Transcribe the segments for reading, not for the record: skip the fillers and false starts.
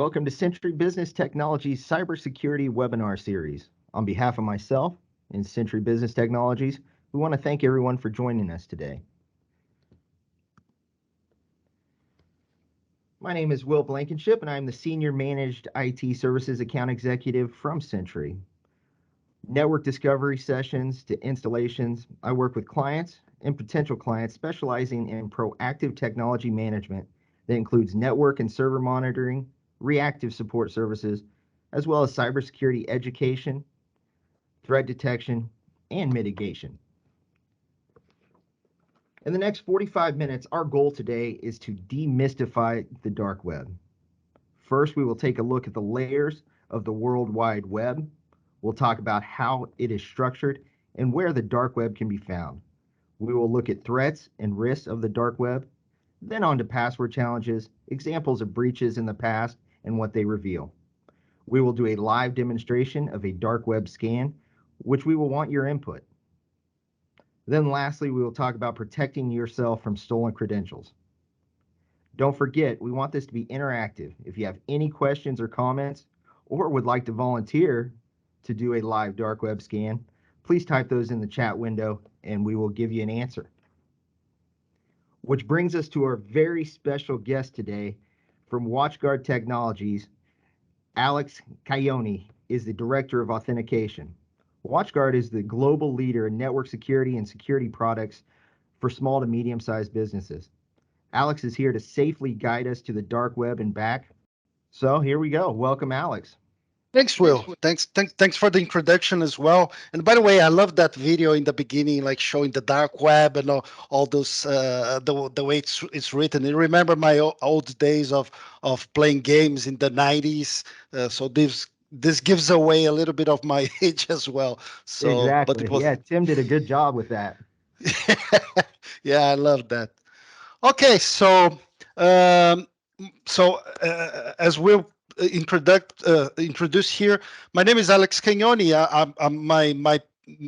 Welcome to Century Business Technologies Cybersecurity Webinar Series. On behalf of myself and Century Business Technologies, we want to thank everyone for joining us today. My name is Will Blankenship, and I'm the Senior Managed IT Services Account Executive from Century. Network discovery sessions to installations, I work with clients and potential clients specializing in proactive technology management that includes network and server monitoring, reactive support services, as well as cybersecurity education, threat detection, and mitigation. In the next 45 minutes, our goal today is to demystify the dark web. First, we will take a look at the layers of the World Wide Web. We'll talk about how it is structured and where the dark web can be found. We will look at threats and risks of the dark web, then on to password challenges, examples of breaches in the past, and what they reveal. We will do a live demonstration of a dark web scan, which we will want your input. Then lastly, we will talk about protecting yourself from stolen credentials. Don't forget, we want this to be interactive. If you have any questions or comments, or would like to volunteer to do a live dark web scan, please type those in the chat window and we will give you an answer. Which brings us to our very special guest today from WatchGuard Technologies. Alex Cagnoni is the Director of Authentication. WatchGuard is the global leader in network security and security products for small to medium-sized businesses. Alex is here to safely guide us to the dark web and back. So here we go. Welcome, Alex. Thanks, Will. Thanks for the introduction as well. And by the way, I love that video in the beginning, like showing the dark web and all those the way it's written. And remember my old days of playing games in the 90s. So this gives away a little bit of my age as well. So, exactly. But it was Tim did a good job with that. Yeah, I love that. Okay, so as Will introduce here, my name is Alex Cagnoni. My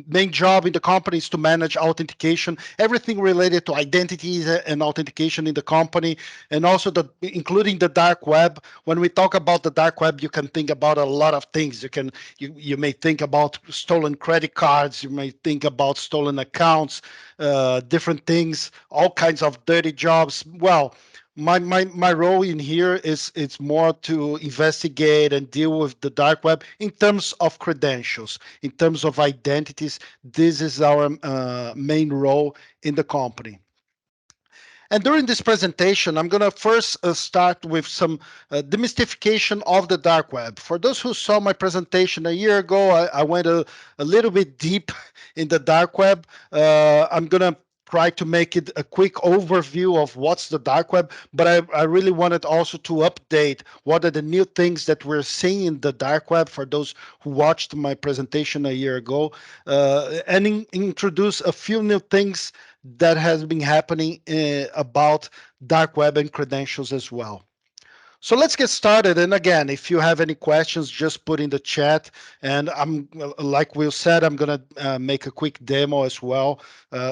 main job in the company is to manage authentication, everything related to identities and authentication in the company, and also including the dark web. When we talk about the dark web, you can think about a lot of things. You may think about stolen credit cards, you may think about stolen accounts, different things, all kinds of dirty jobs. Well, my role in here is it's more to investigate and deal with the dark web in terms of credentials, in terms of identities. This is our main role in the company. And during this presentation, I'm going to first start with some demystification of the dark web. For those who saw my presentation a year ago, I went a little bit deep in the dark web. I'm going to try to make it a quick overview of what's the dark web, but I really wanted also to update what are the new things that we're seeing in the dark web for those who watched my presentation a year ago, and introduce a few new things that has been happening about dark web and credentials as well. So let's get started. And again, if you have any questions, just put in the chat. And I'm, like Will said, I'm going to make a quick demo as well.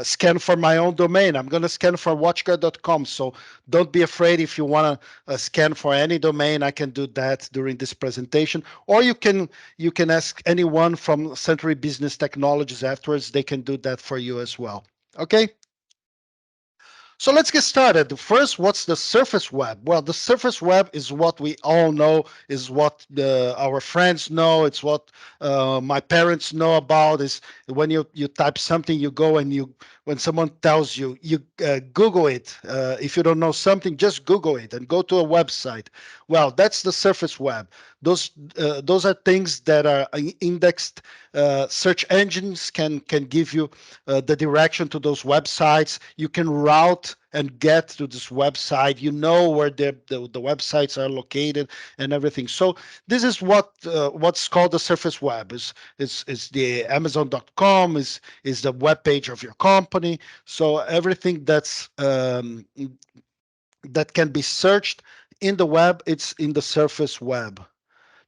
Scan for my own domain. I'm going to scan for WatchGuard.com. So don't be afraid if you want to scan for any domain. I can do that during this presentation. Or you can ask anyone from Century Business Technologies afterwards. They can do that for you as well. Okay. So let's get started. First, what's the surface web? Well, the surface web is what we all know, is what our friends know. It's what my parents know about. Is when you type something, you go and when someone tells you, Google it. If you don't know something, just Google it and go to a website. Well, that's the surface web. Those are things that are indexed. Search engines can give you the direction to those websites. You can route and get to this website. You know where the websites are located and everything. So this is what's called the surface web. Is the Amazon.com, is the web page of your company. So everything that's that can be searched in the web, it's in the surface web.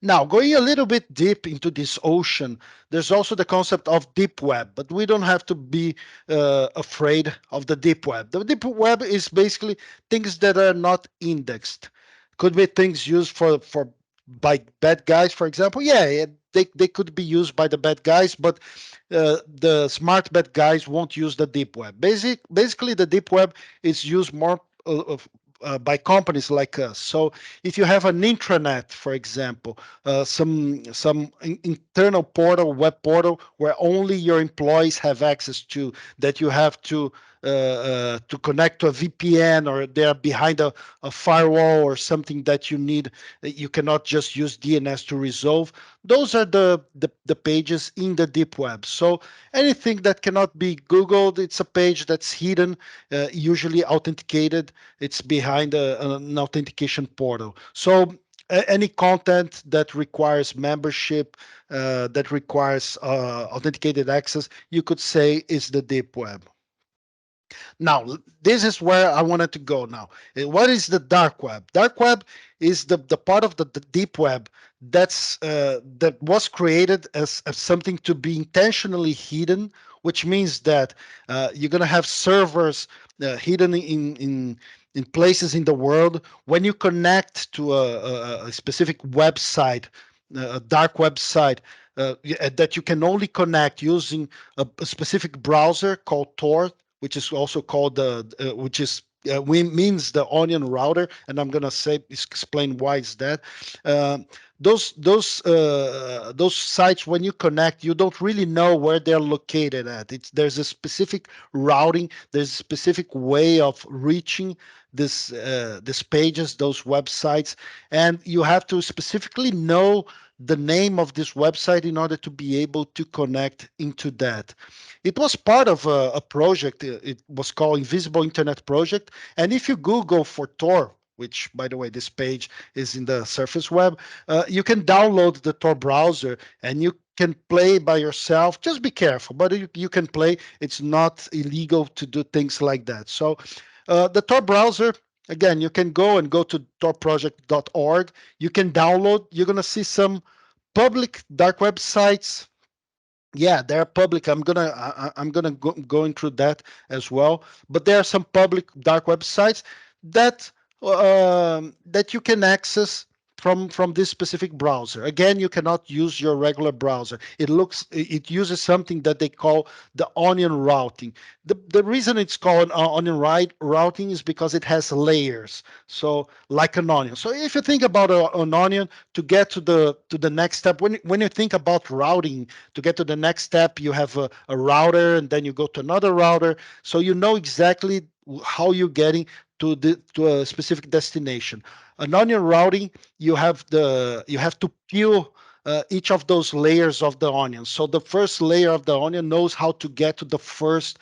Now, going a little bit deep into this ocean, there's also the concept of deep web, but we don't have to be afraid of the deep web. The deep web is basically things that are not indexed. Could be things used for by bad guys, for example, yeah, they could be used by the bad guys, but the smart bad guys won't use the deep web. Basically, the deep web is used more by companies like us. So if you have an intranet, for example, some internal portal, web portal, where only your employees have access that you have to connect to a VPN, or they're behind a firewall or something that you need, you cannot just use DNS to resolve. Those are the pages in the deep web. So anything that cannot be Googled, it's a page that's hidden, usually authenticated. It's behind an authentication portal. So any content that requires membership, that requires authenticated access, you could say is the deep web. Now, this is where I wanted to go now. What is the dark web? Dark web is the part of the deep web that was created as something to be intentionally hidden, which means that you're going to have servers hidden in places in the world. When you connect to a specific website, a dark website, that you can only connect using a specific browser called Tor, which is also called which is means the onion router, and I'm gonna explain why is that. Uh, those sites, when you connect, you don't really know where they're located at. There's a specific routing, there's a specific way of reaching this pages, those websites, and you have to specifically know the name of this website in order to be able to connect into that. It was part of a project. It was called Invisible Internet Project. And if you Google for Tor, which, by the way, this page is in the surface web, you can download the Tor browser and you can play by yourself. Just be careful, but you can play. It's not illegal to do things like that. So the Tor browser, again, you can go to torproject.org. You can download. You're going to see some public dark web sites. Yeah, they're public. I'm gonna go into that as well. But there are some public dark websites that that you can access from this specific browser. Again, you cannot use your regular browser. It uses something that they call the onion routing. The reason it's called onion routing is because it has layers. So like an onion. So if you think about an onion, to get to the next step, when you think about routing, to get to the next step, you have a router, and then you go to another router. So you know exactly how you're getting to a specific destination. An onion routing, you have to peel each of those layers of the onion. So the first layer of the onion knows how to get to the first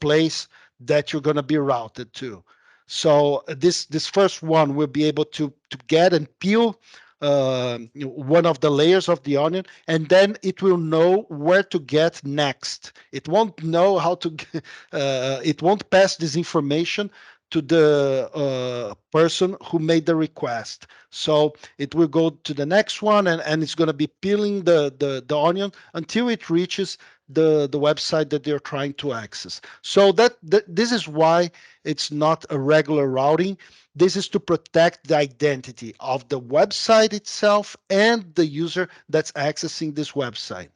place that you're going to be routed to. So this first one will be able to get and peel one of the layers of the onion, and then it will know where to get next. It won't know how to it won't pass this information to the person who made the request. So it will go to the next one, and it's going to be peeling the onion until it reaches the website that they're trying to access. So this is why it's not a regular routing. This is to protect the identity of the website itself and the user that's accessing this website.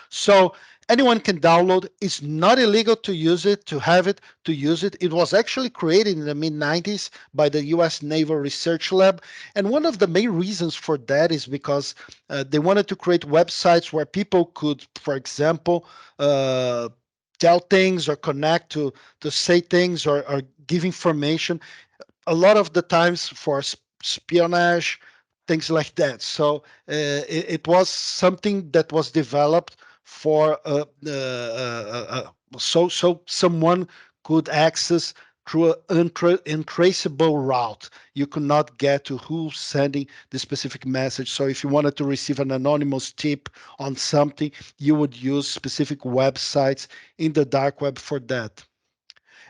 So anyone can download. It's not illegal to use it, to have it, to use it. It was actually created in the mid 90s by the US Naval Research Lab. And one of the main reasons for that is because they wanted to create websites where people could, for example, tell things or connect to say things or give information a lot of the times for espionage, things like that. So it was something that was developed for so someone could access through an untraceable route. You could not get to who's sending the specific message. So if you wanted to receive an anonymous tip on something, you would use specific websites in the dark web for that.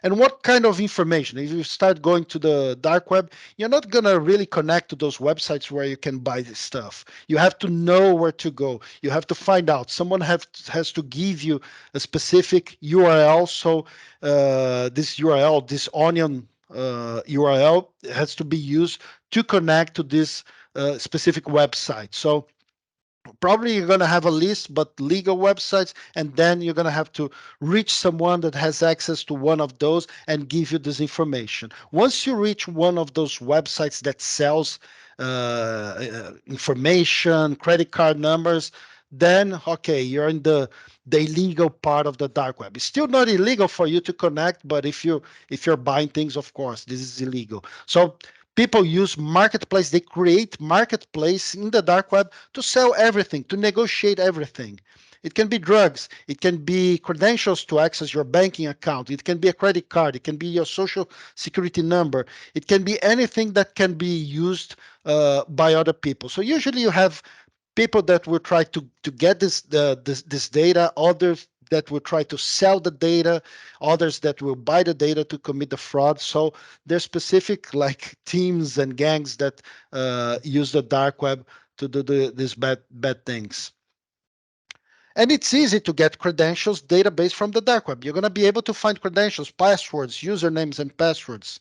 And what kind of information? If you start going to the dark web, you're not going to really connect to those websites where you can buy this stuff. You have to know where to go. You have to find out. Someone has to give you a specific URL. So this URL, this onion URL, has to be used to connect to this specific website. So probably you're going to have a list, but legal websites, and then you're going to have to reach someone that has access to one of those and give you this information. Once you reach one of those websites that sells information, credit card numbers, then okay, you're in the illegal part of the dark web. It's still not illegal for you to connect, but if you're buying things, of course, this is illegal. So people use marketplace, they create marketplace in the dark web to sell everything, to negotiate everything. It can be drugs, it can be credentials to access your banking account, it can be a credit card, it can be your social security number, it can be anything that can be used by other people. So usually you have people that will try to get this data, others that will try to sell the data, others that will buy the data to commit the fraud. So there's specific like teams and gangs that use the dark web to do these bad things. And it's easy to get credentials database from the dark web. You're going to be able to find credentials, passwords, usernames, and passwords.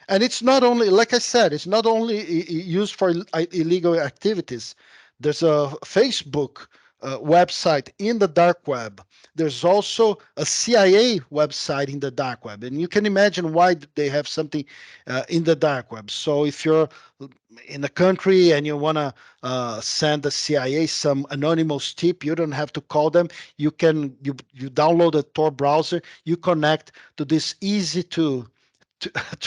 And it's not only, like I said, it's not only used for illegal activities. There's a Facebook website in the dark web. There's also a CIA website in the dark web. And you can imagine why they have something in the dark web. So if you're in a country and you want to send the CIA some anonymous tip, you don't have to call them. You download a Tor browser, you connect to this easy to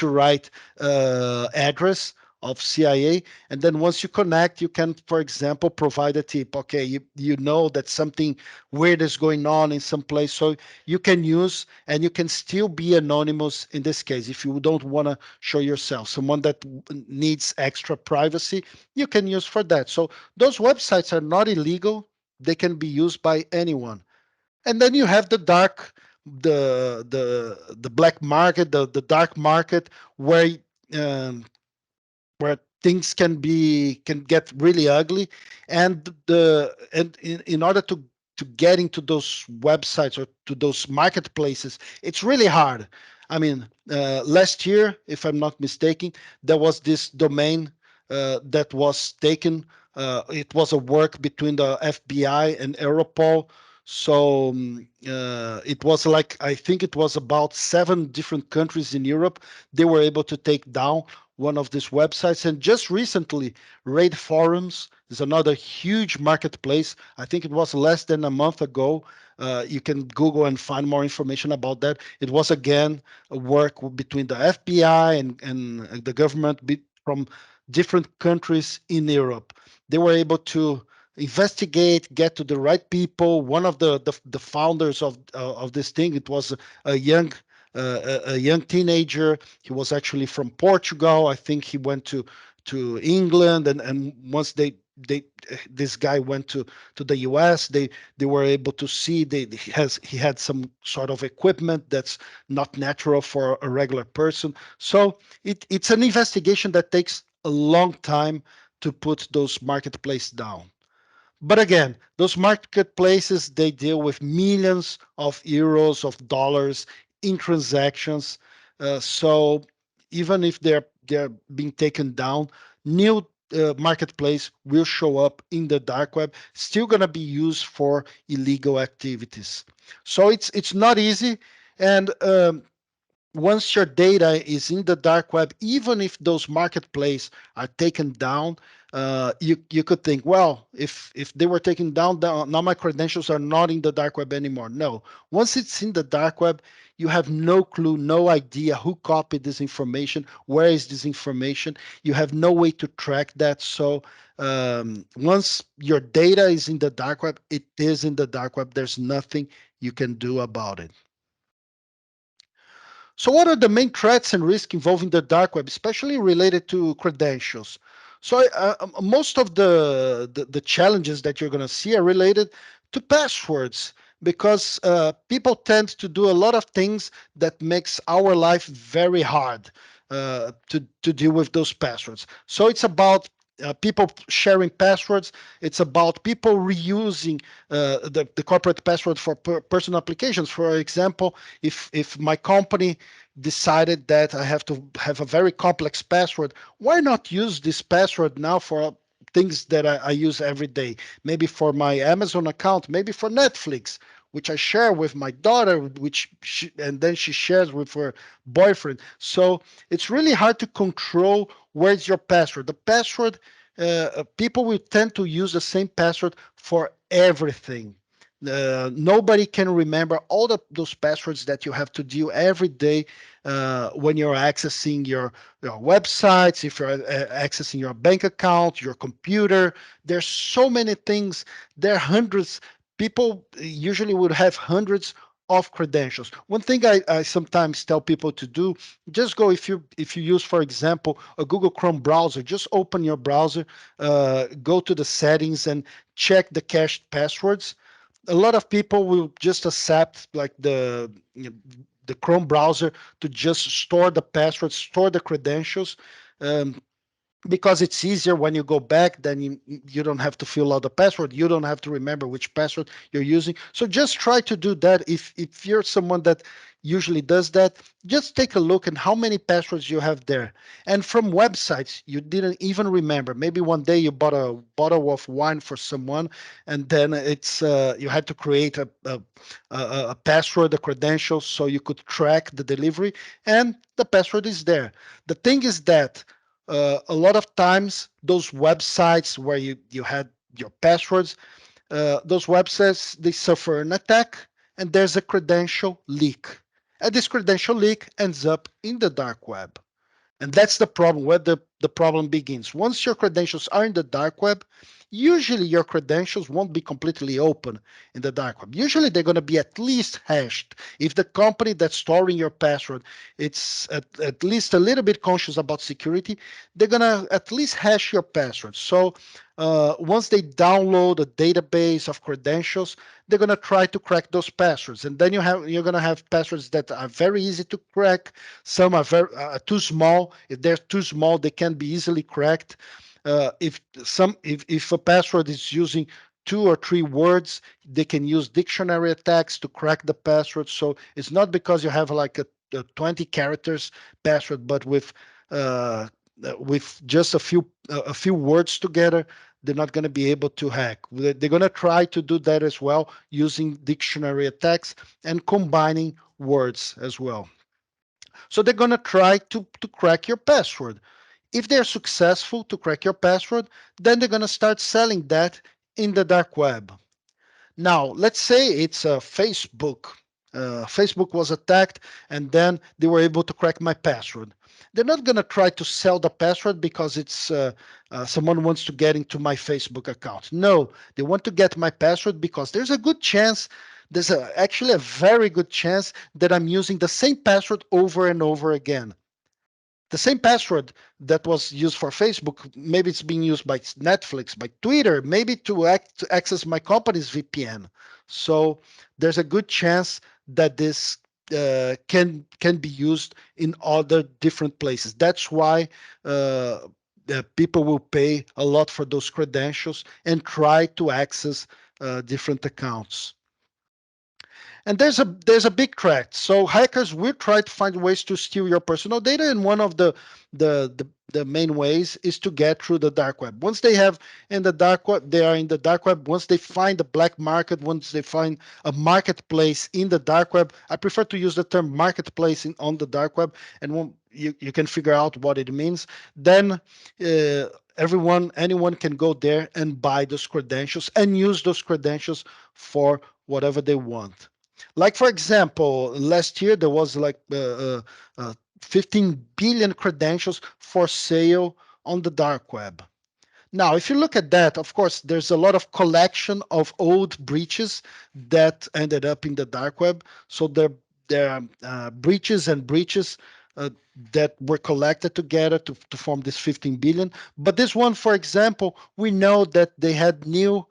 write address of CIA, and then once you connect, you can, for example, provide a tip. Okay, you know that something weird is going on in some place, so you can use, and you can still be anonymous in this case. If you don't want to show yourself, someone that needs extra privacy, you can use for that. So those websites are not illegal. They can be used by anyone. And then you have the black market, the dark market, where um, where things can get really ugly, and in order to get into those websites or to those marketplaces, it's really hard. I mean, last year, if I'm not mistaken, there was this domain that was taken. It was a work between the FBI and Europol. So it was like, I think it was about 7 different countries in Europe. They were able to take down one of these websites. And just recently, Raid Forums is another huge marketplace. I think it was less than a month ago. You can Google and find more information about that. It was again a work between the FBI and the government from different countries in Europe. They were able to investigate, get to the right people. One of the founders of this thing, it was a young teenager. He was actually from Portugal. I think he went to England, and once they this guy went to the US, they were able to see he had some sort of equipment that's not natural for a regular person. So it's an investigation that takes a long time to put those marketplaces down. But again, those marketplaces, they deal with millions of euros, of dollars in transactions. So even if they're being taken down, new marketplace will show up in the dark web, still going to be used for illegal activities. So it's not easy. And once your data is in the dark web, even if those marketplaces are taken down, you could think, well, if they were taken down, now my credentials are not in the dark web anymore. No, once it's in the dark web, you have no clue, no idea who copied this information, where is this information. You have no way to track that. So once your data is in the dark web, it is in the dark web. There's nothing you can do about it. So what are the main threats and risks involving the dark web, especially related to credentials? So most of the challenges that you're going to see are related to passwords, because people tend to do a lot of things that makes our life very hard to deal with those passwords. So it's about people sharing passwords. It's about people reusing the corporate password for personal applications. For example, if my company decided that I have to have a very complex password, why not use this password now for things that I use every day. Maybe for my Amazon account, maybe for Netflix, which I share with my daughter, and then she shares with her boyfriend. So it's really hard to control where's your password. The password, people will tend to use the same password for everything. Nobody can remember all those passwords that you have to do every day when you're accessing your websites, if you're accessing your bank account, your computer. There's so many things. There are hundreds. People usually would have hundreds of credentials. One thing I sometimes tell people to do, just go, if you use, for example, a Google Chrome browser, just open your browser, go to the settings and check the cached passwords. A lot of people will just accept like the Chrome browser to just store the passwords, store the credentials. Um, because it's easier when you go back, then you don't have to fill out the password, you don't have to remember which password you're using. So just try to do that. If you're someone that usually does that, just take a look at how many passwords you have there. And from websites you didn't even remember, maybe one day you bought a bottle of wine for someone, and then it's you had to create a password, a credential, so you could track the delivery, and the password is there. The thing is that a lot of times those websites where you had your passwords, those websites, they suffer an attack, and there's a credential leak, and this credential leak ends up in the dark web. And that's the problem, where the problem begins. Once your credentials are in the dark web, usually your credentials won't be completely open in the dark web. Usually they're going to be at least hashed. If the company that's storing your password, it's at least a little bit conscious about security, they're going to at least hash your password. So once they download a database of credentials, they're going to try to crack those passwords. And then you're going to have passwords that are very easy to crack. Some are very too small. If they're too small, they can be easily cracked. If a password is using 2 or 3 words, they can use dictionary attacks to crack the password. So it's not because you have like a 20 characters password, but with just a few words together, they're not going to be able to hack. They're going to try to do that as well using dictionary attacks and combining words as well. So they're going to try to crack your password. If they're successful to crack your password, then they're going to start selling that in the dark web. Now, let's say it's a Facebook. Facebook was attacked, and then they were able to crack my password. They're not going to try to sell the password because it's someone wants to get into my Facebook account. No, they want to get my password because there's a good chance, actually a very good chance that I'm using the same password over and over again. The same password that was used for Facebook, maybe it's being used by Netflix, by Twitter, maybe to access my company's VPN. So there's a good chance that this can be used in other different places. That's why people will pay a lot for those credentials and try to access different accounts. And there's a big threat. So hackers will try to find ways to steal your personal data, and one of the main ways is to get through the dark web. Once they have in the dark web, they are in the dark web. Once they find the black market, once they find a marketplace in the dark web, I prefer to use the term marketplace on the dark web, and when you can figure out what it means. Then anyone can go there and buy those credentials and use those credentials for whatever they want. Like, for example, last year there was like 15 billion credentials for sale on the dark web. Now, if you look at that, of course, there's a lot of collection of old breaches that ended up in the dark web. So there are breaches and breaches that were collected together to form this 15 billion. But this one, for example, we know that they had new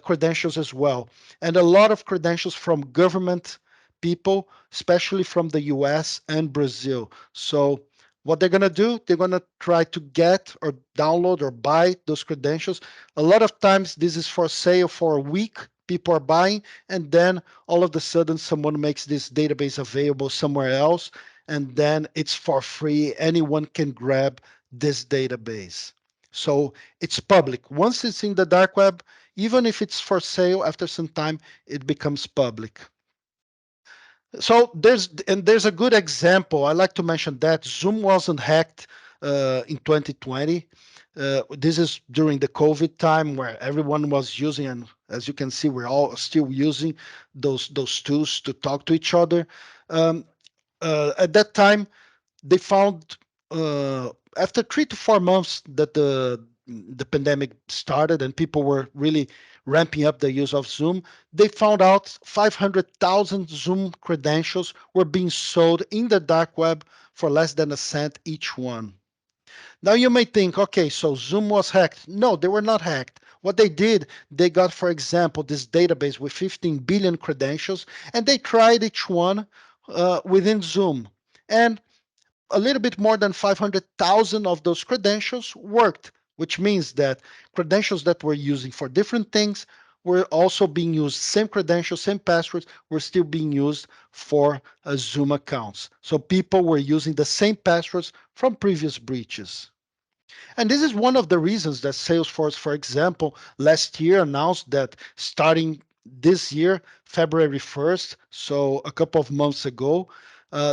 credentials as well, and a lot of credentials from government people, especially from the US and Brazil. So what they're going to do, they're going to try to get or download or buy those credentials. A lot of times this is for sale for a week. People are buying, and then all of a sudden someone makes this database available somewhere else, and then it's for free. Anyone can grab this database. So it's public. Once it's in the dark web, even if it's for sale, after some time, it becomes public. So there's a good example. I like to mention that Zoom wasn't hacked in 2020. This is during the COVID time where everyone was using, and as you can see, we're all still using those tools to talk to each other. Um, at that time, they found after 3 to 4 months that the pandemic started and people were really ramping up the use of Zoom, they found out 500,000 Zoom credentials were being sold in the dark web for less than a cent each one. Now you may think, okay, so Zoom was hacked. No, they were not hacked. What they did, they got, for example, this database with 15 billion credentials, and they tried each one within Zoom. And a little bit more than 500,000 of those credentials worked, which means that credentials that we're using for different things were also being used. Same credentials, same passwords were still being used for Zoom accounts. So people were using the same passwords from previous breaches. And this is one of the reasons that Salesforce, for example, last year announced that starting this year, February 1st, so a couple of months ago,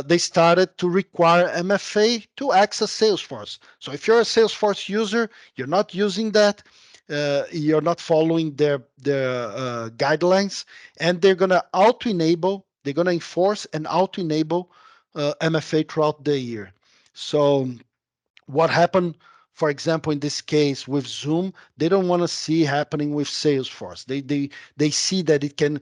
they started to require MFA to access Salesforce. So if you're a Salesforce user, you're not using that, you're not following their guidelines, and they're going to auto-enable, they're going to enforce and auto-enable MFA throughout the year. So what happened, for example, in this case with Zoom, they don't want to see happening with Salesforce. They see that it can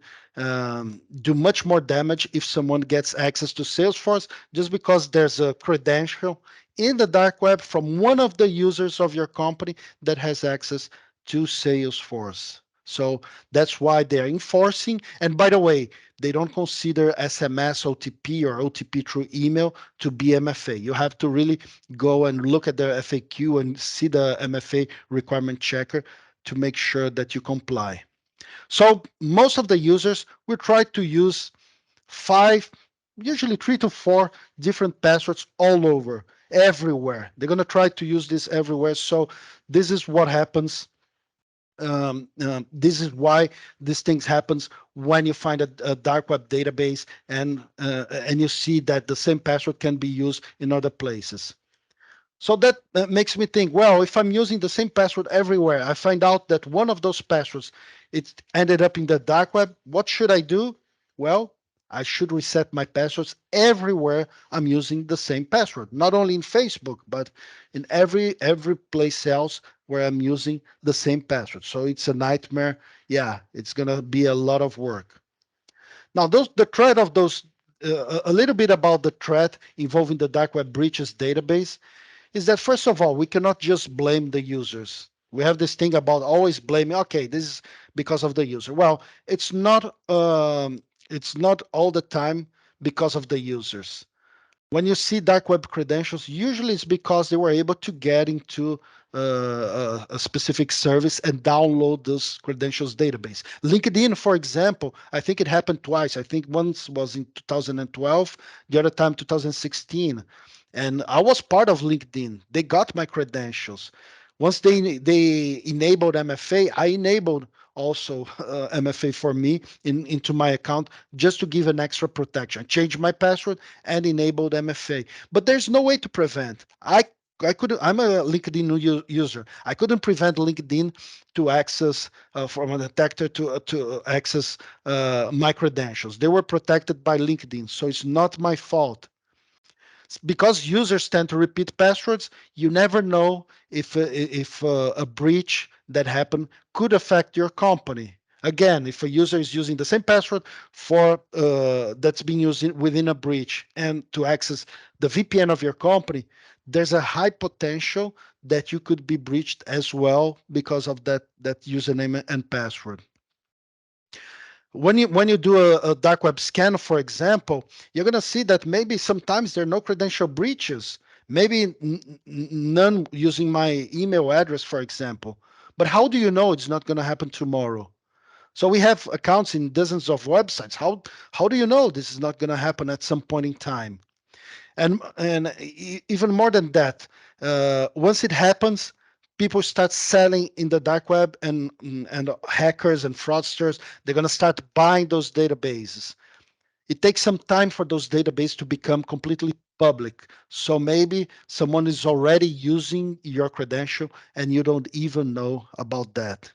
do much more damage if someone gets access to Salesforce just because there's a credential in the dark web from one of the users of your company that has access to Salesforce. So that's why they're enforcing. And by the way, they don't consider SMS, OTP, or OTP through email to be MFA. You have to really go and look at the FAQ and see the MFA requirement checker to make sure that you comply. So most of the users will try to use 5, usually 3 to 4 different passwords all over, everywhere. They're going to try to use this everywhere. So this is what happens. This is why these things happens when you find a dark web database and you see that the same password can be used in other places. So that makes me think, well, if I'm using the same password everywhere, I find out that one of those passwords, it ended up in the dark web. What should I do? Well, I should reset my passwords everywhere I'm using the same password, not only in Facebook, but in every place else where I'm using the same password. So it's a nightmare. Yeah, it's gonna be a lot of work. Now, the threat of those, a little bit about the threat involving the dark web breaches database is that first of all, we cannot just blame the users. We have this thing about always blaming, okay, this is because of the user. Well, it's not all the time because of the users. When you see dark web credentials, usually it's because they were able to get into a specific service and download those credentials database. LinkedIn, for example, I think it happened twice. I think once was in 2012, the other time 2016. And I was part of LinkedIn. They got my credentials. Once they enabled MFA, I enabled also MFA for me into my account just to give an extra protection. I changed my password and enabled MFA. But there's no way to prevent. I couldn't. I'm a LinkedIn user. I couldn't prevent LinkedIn to access from an attacker to access my credentials. They were protected by LinkedIn, so it's not my fault. Because users tend to repeat passwords, you never know if a breach that happened could affect your company. Again, if a user is using the same password for that's being used within a breach and to access the VPN of your company, there's a high potential that you could be breached as well because of that username and password. When you do a dark web scan, for example, you're going to see that maybe sometimes there are no credential breaches, maybe none using my email address, for example. But how do you know it's not going to happen tomorrow? So we have accounts in dozens of websites. How do you know this is not going to happen at some point in time? And even more than that, once it happens, people start selling in the dark web, and hackers and fraudsters, they're going to start buying those databases. It takes some time for those databases to become completely public. So maybe someone is already using your credential and you don't even know about that.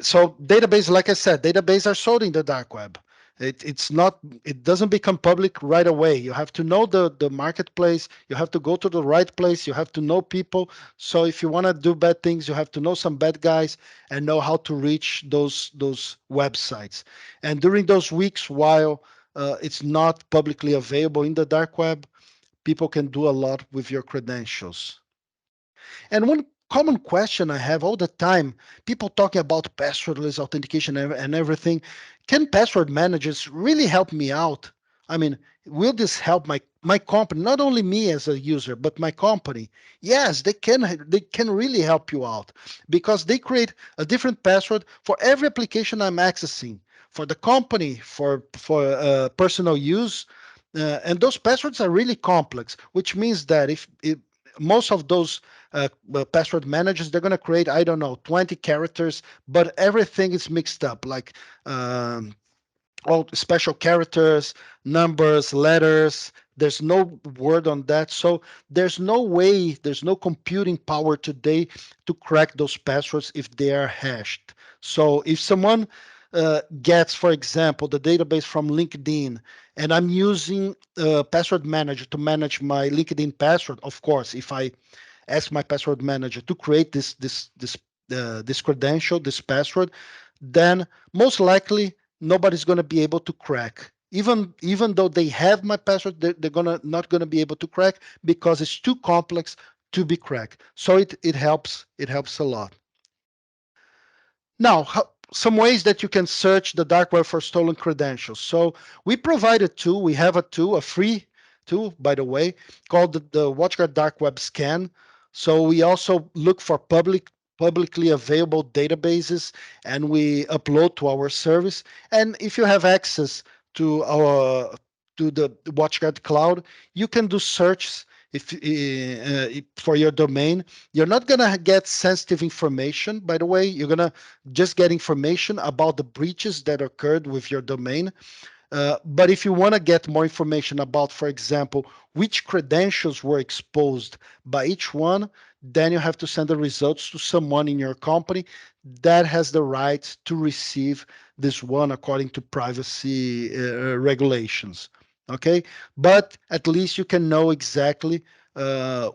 So database, like I said, databases are sold in the dark web. It's not, it doesn't become public right away. You have to know the marketplace. You have to go to the right place. You have to know people. So if you want to do bad things, you have to know some bad guys and know how to reach those websites. And during those weeks, while it's not publicly available in the dark web, people can do a lot with your credentials. And one common question I have all the time, people talking about passwordless authentication and everything. Can password managers really help me out? I mean, will this help my company, not only me as a user, but my company? Yes, they can really help you out because they create a different password for every application I'm accessing, for the company, for personal use. And those passwords are really complex, which means that if most of those password managers, they're going to create, I don't know, 20 characters, but everything is mixed up, like all special characters, numbers, letters. There's no word on that. So there's no way, there's no computing power today to crack those passwords if they are hashed. So if someone gets, for example, the database from LinkedIn, and I'm using password manager to manage my LinkedIn password, of course, if I ask my password manager to create this credential, this password, then most likely nobody's going to be able to crack. Even though they have my password, they're gonna not going to be able to crack because it's too complex to be cracked. So it helps a lot. Now, some ways that you can search the dark web for stolen credentials. So we provide a tool. We have a tool, a free tool, by the way, called the WatchGuard Dark Web Scan. So we also look for publicly available databases and we upload to our service. And if you have access to the WatchGuard cloud, you can do searches for your domain. You're not going to get sensitive information, by the way. You're going to just get information about the breaches that occurred with your domain. But if you want to get more information about, for example, which credentials were exposed by each one, then you have to send the results to someone in your company that has the right to receive this one according to privacy regulations. Okay, but at least you can know exactly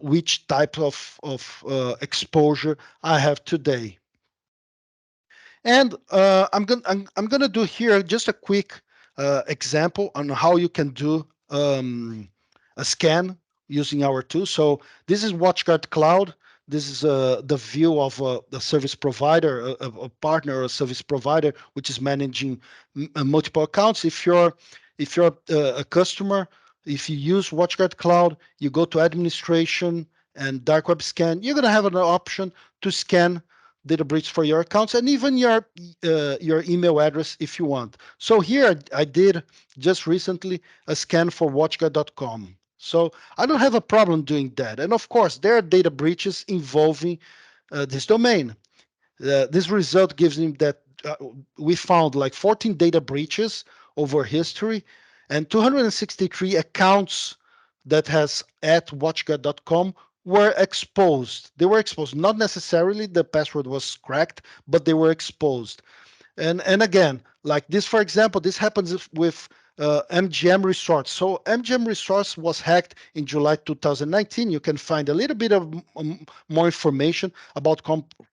which type of exposure I have today. And I'm gonna do here just a quick example on how you can do a scan using our tool. So this is WatchGuard Cloud. This is the view of the service provider, a partner or a service provider, which is managing multiple accounts. If you're a customer, if you use WatchGuard Cloud, you go to administration and dark web scan. You're gonna have an option to scan data breach for your accounts and even your email address if you want. So here I did just recently a scan for watchguard.com. So I don't have a problem doing that. And of course, there are data breaches involving this domain. This result gives him that we found like 14 data breaches over history and 263 accounts that has at watchguard.com were exposed. They were exposed. Not necessarily the password was cracked, but they were exposed. And again, like this, for example, this happens with MGM Resorts. So MGM Resorts was hacked in July 2019. You can find a little bit of more information about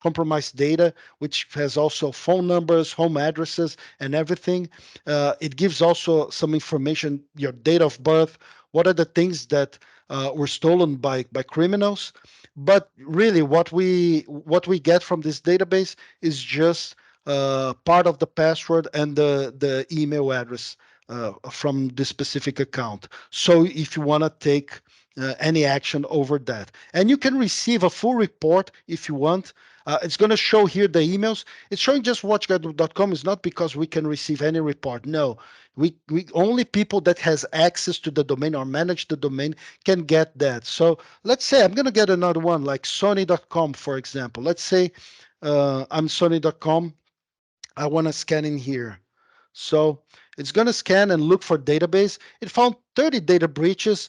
compromised data, which has also phone numbers, home addresses, and everything. It gives also some information, your date of birth, what are the things that were stolen by criminals. But really, what we get from this database is just part of the password and the email address from the specific account. So if you want to take any action over that, and you can receive a full report if you want. It's going to show here the emails. It's showing just watchguard.com. It's not because we can receive any report. No, we only people that has access to the domain or manage the domain can get that. So let's say I'm going to get another one like Sony.com, for example. Let's say I'm Sony.com. I want to scan in here. So it's going to scan and look for database. It found 30 data breaches,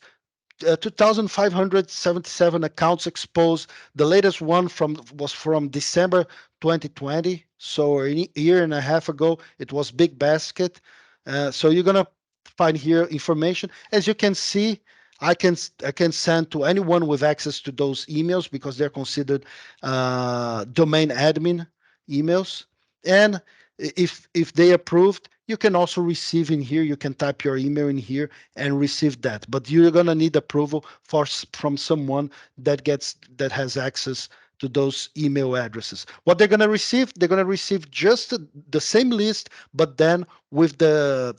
2,577 accounts exposed. The latest one was from December 2020, so a year and a half ago. It was Big Basket. So you're gonna find here information. As you can see, I can send to anyone with access to those emails because they're considered domain admin emails. And if they approved, you can also receive in here. You can type your email in here and receive that. But you're gonna need approval from someone that has access to those email addresses. What they're gonna receive just the same list, but then with the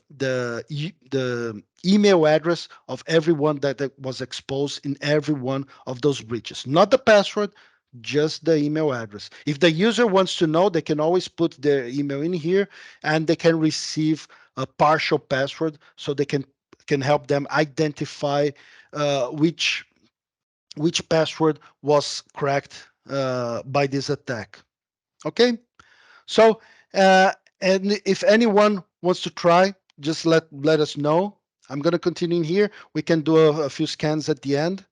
email address of everyone that was exposed in every one of those breaches, not the password, just the email address. If the user wants to know, they can always put their email in here and they can receive a partial password so they can help them identify which password was cracked by this attack. Okay, so and if anyone wants to try, just let us know. I'm going to continue here. We can do a few scans at the end.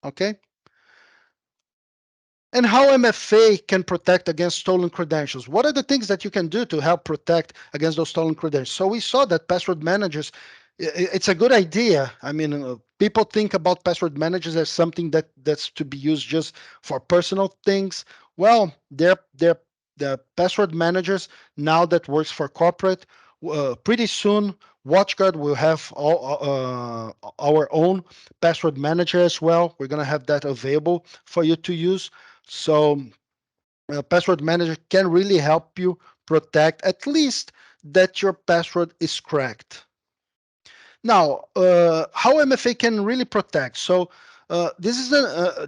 Okay. And how MFA can protect against stolen credentials. What are the things that you can do to help protect against those stolen credentials? So we saw that password managers, it's a good idea. I mean, people think about password managers as something that's to be used just for personal things. Well, they're the password managers now that works for corporate. Pretty soon, WatchGuard will have our own password manager as well. We're going to have that available for you to use. So password manager can really help you protect at least that your password is cracked. Now, how MFA can really protect? So this is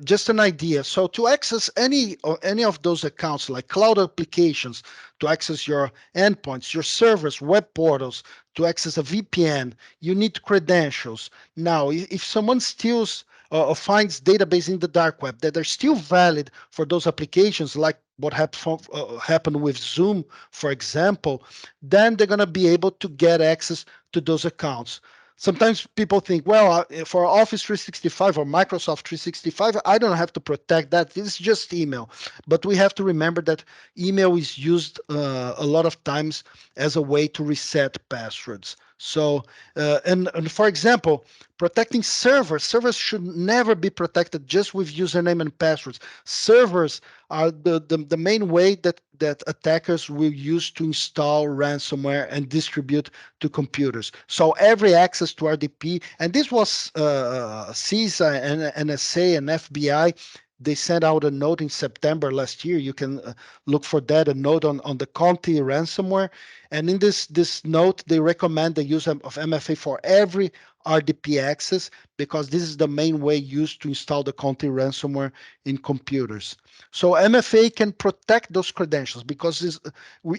just an idea. So to access any of those accounts, like cloud applications, to access your endpoints, your servers, web portals, to access a VPN, you need credentials. Now, if someone steals or finds database in the dark web that are still valid for those applications, like what happened with Zoom, for example, then they're going to be able to get access to those accounts. Sometimes people think, well, for Office 365 or Microsoft 365, I don't have to protect that. It's just email. But we have to remember that email is used a lot of times as a way to reset passwords. So, and for example, protecting servers should never be protected just with username and passwords. Servers are the main way that attackers will use to install ransomware and distribute to computers. So every access to RDP, and this was CISA and NSA and FBI, they sent out a note in September last year. You can look for that, a note on the Conti ransomware. And in this note, they recommend the use of MFA for every RDP access because this is the main way used to install the Conti ransomware in computers. So MFA can protect those credentials because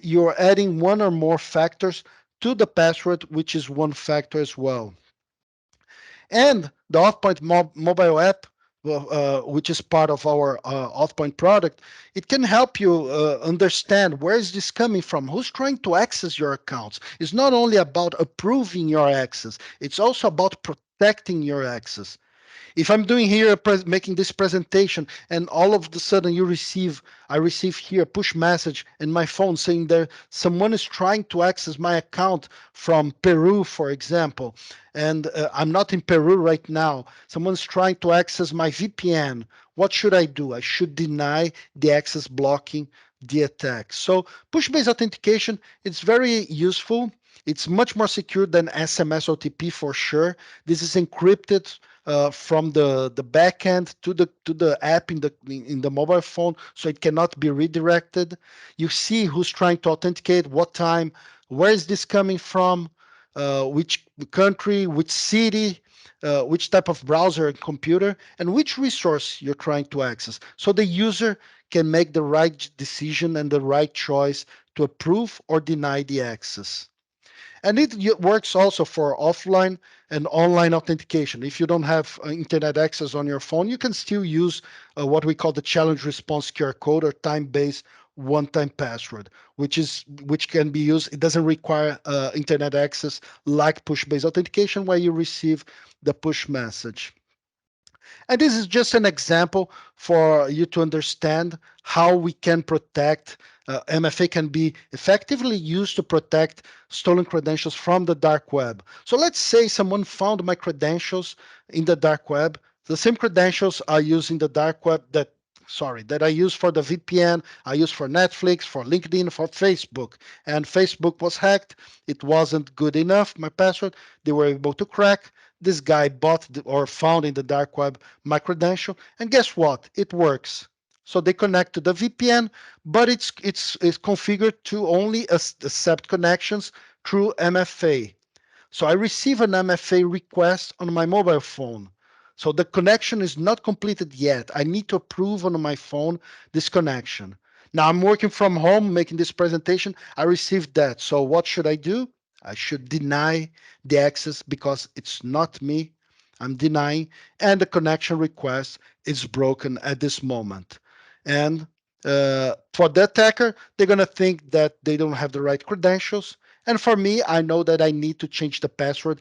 you're adding one or more factors to the password, which is one factor as well. And the AuthPoint mobile app, which is part of our AuthPoint product, it can help you understand where is this coming from, who's trying to access your accounts. It's not only about approving your access, it's also about protecting your access. If I'm doing here making this presentation and all of a sudden I receive here a push message in my phone saying that someone is trying to access my account from Peru, for example, and I'm not in Peru right now. Someone's trying to access my VPN. What should I do? I should deny the access, blocking the attack. So push-based authentication, it's very useful. It's much more secure than SMS OTP for sure. This is encrypted from the backend to the app in the mobile phone, so it cannot be redirected. You see who's trying to authenticate, what time, where is this coming from, which country, which city, which type of browser and computer, and which resource you're trying to access. So the user can make the right decision and the right choice to approve or deny the access. And it works also for offline and online authentication. If you don't have internet access on your phone, you can still use what we call the challenge response QR code or time-based one-time password, which can be used. It doesn't require internet access like push-based authentication, where you receive the push message. And this is just an example for you to understand how we can protect. MFA can be effectively used to protect stolen credentials from the dark web. So let's say someone found my credentials in the dark web, the same credentials I use in the dark web that I use for the VPN, I use for Netflix, for LinkedIn, for Facebook. And Facebook was hacked. It wasn't good enough, my password. They were able to crack. This guy bought or found in the dark web my credential, and guess what? It works. So they connect to the VPN, but it's configured to only accept connections through MFA. So I receive an MFA request on my mobile phone. So the connection is not completed yet. I need to approve on my phone this connection. Now I'm working from home making this presentation. I received that. So what should I do? I should deny the access because it's not me. I'm denying, and the connection request is broken at this moment. And for the attacker, they're going to think that they don't have the right credentials. And for me, I know that I need to change the password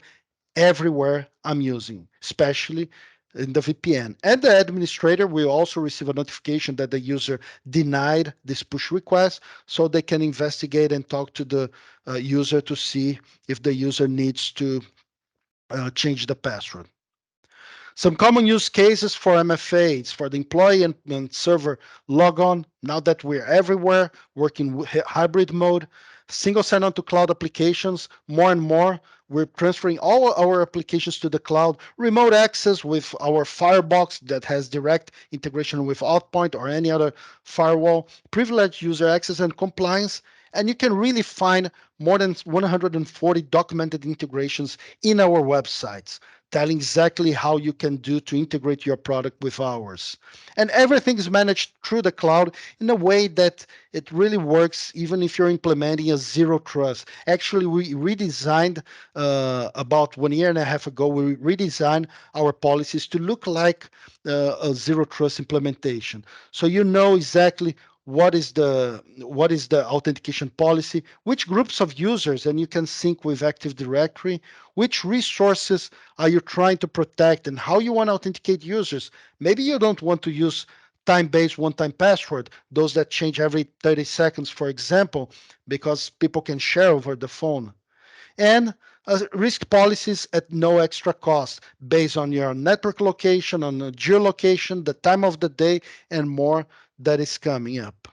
everywhere I'm using, especially in the VPN. And the administrator will also receive a notification that the user denied this push request, so they can investigate and talk to the user to see if the user needs to change the password. Some common use cases for MFAs for the employee and server logon. Now that we're everywhere, working hybrid mode, single sign-on to cloud applications, more and more, we're transferring all our applications to the cloud, remote access with our firebox that has direct integration with AuthPoint or any other firewall, privileged user access and compliance, and you can really find more than 140 documented integrations in our websites, telling exactly how you can do to integrate your product with ours. And everything is managed through the cloud in a way that it really works even if you're implementing a zero trust. Actually, we redesigned about 1.5 years ago, we redesigned our policies to look like a zero trust implementation. So you know exactly what is the authentication policy, which groups of users, and you can sync with Active Directory, which resources are you trying to protect, and how you want to authenticate users. Maybe you don't want to use time-based one-time password, those that change every 30 seconds, for example, because people can share over the phone. And risk policies at no extra cost based on your network location, on the geolocation, the time of the day, and more that is coming up.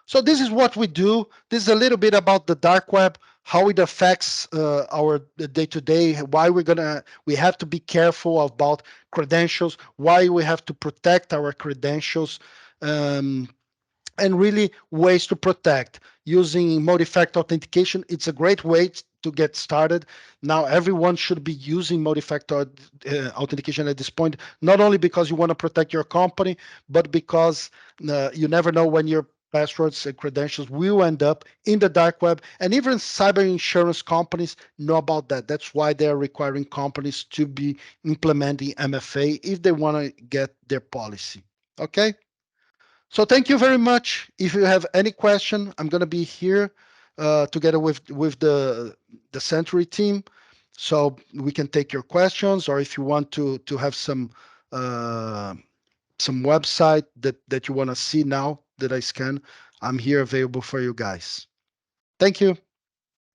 So this is what we do. This is a little bit about the dark web, how it affects our day-to-day, why we have to be careful about credentials, why we have to protect our credentials, um, and really ways to protect. Using multi-factor authentication, it's a great way to get started. Now everyone should be using multi-factor authentication at this point, not only because you want to protect your company, but because you never know when your passwords and credentials will end up in the dark web. And even cyber insurance companies know about that. That's why they're requiring companies to be implementing MFA if they want to get their policy. Okay. So thank you very much. If you have any question, I'm going to be here together with the Century team, so we can take your questions. Or if you want to have uh, some website that you want to see now that I scan, I'm here available for you guys. Thank you.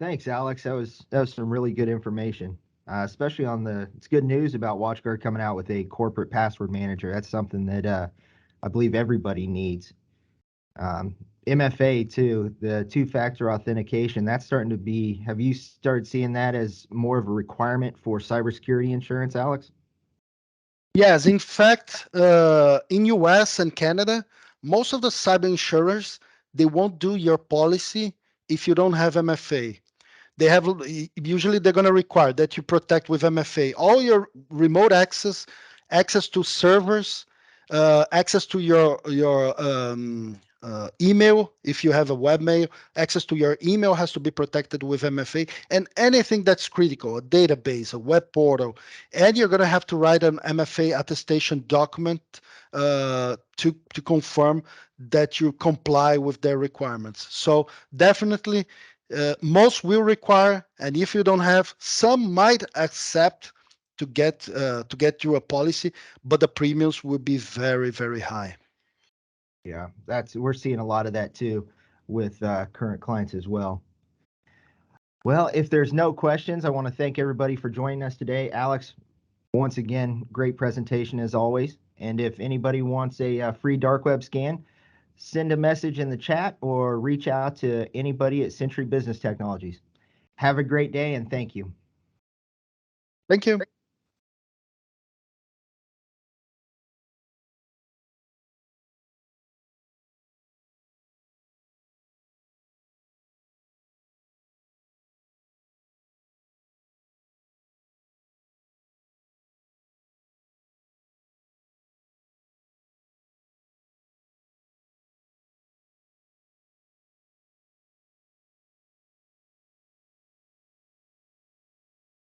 Thanks, Alex. That was some really good information, especially on it's good news about WatchGuard coming out with a corporate password manager. That's something that I believe everybody needs. MFA too, the two-factor authentication. That's starting to be. Have you started seeing that as more of a requirement for cybersecurity insurance, Alex? Yes, in fact, in US and Canada, most of the cyber insurers, they won't do your policy if you don't have MFA. they have usually they're going to require that you protect with MFA all your remote access, access to servers, access to your email. If you have a webmail, access to your email has to be protected with MFA, and anything that's critical, a database, a web portal, and you're going to have to write an MFA attestation document to confirm that you comply with their requirements. So definitely most will require, and if you don't have, some might accept to get through a policy, but the premiums will be very, very high. Yeah, we're seeing a lot of that too with current clients as well. Well, if there's no questions, I want to thank everybody for joining us today. Alex, once again, great presentation as always. And if anybody wants a free dark web scan, send a message in the chat or reach out to anybody at Century Business Technologies. Have a great day and thank you. Thank you.